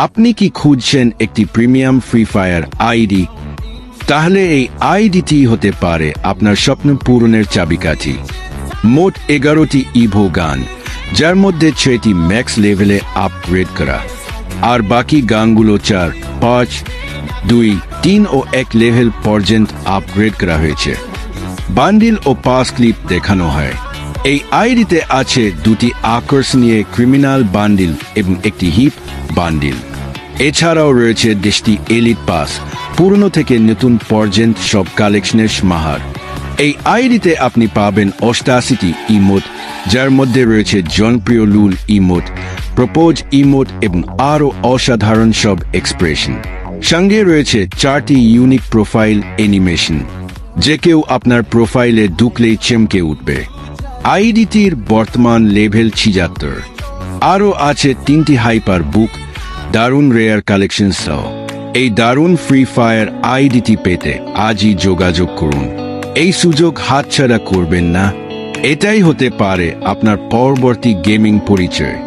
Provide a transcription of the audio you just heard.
আপনি কি খুঁজছেন একটি প্রিমিয়াম ফ্রি ফায়ার আইডি? তাহলে এই আইডিটি হতে পারে আপনার স্বপ্ন পূরণের চাবিকাঠি। মোট 11টি ইভো গান, যার মধ্যে 6টি ম্যাক্স লেভেলে আপগ্রেড করা, আর বাকি গানগুলো 4, 5, 2, 3 ও 1 লেভেল পর্যন্ত আপগ্রেড করা হয়েছে। বান্ডিল ও পাস ক্লিপ দেখানো হয়। এই আইডিতে আছে 2টি আকর্ষণীয় ক্রিমিনাল বান্ডিল এবং একটি হিপ বান্ডিল। এছাড়াও রয়েছে 10টি এলিট পাস, পুরনো থেকে নতুন পর্যন্ত সব কালেকশনের সমাহার। এই আইডিতে আপনি পাবেন 88টি ইমোট, যার মধ্যে রয়েছে জনপ্রিয় লুল ইমোট, প্রপোজ ইমোট এবং আরও অসাধারণ সব এক্সপ্রেশন। সঙ্গে রয়েছে 4টি ইউনিক প্রোফাইল অ্যানিমেশন, যে কেউ আপনার প্রোফাইলে ঢুকলেই চমকে উঠবে। আইডিটির বর্তমান লেভেল 76। আরও আছে 3টি হাইপার বুক, দারুণ রেয়ার কালেকশন সহ। এই দারুণ ফ্রি ফায়ার আইডিটি পেতে আজই যোগাযোগ করুন। এই সুযোগ হাতছাড়া করবেন না। এটাই হতে পারে আপনার পরবর্তী গেমিং পরিচয়।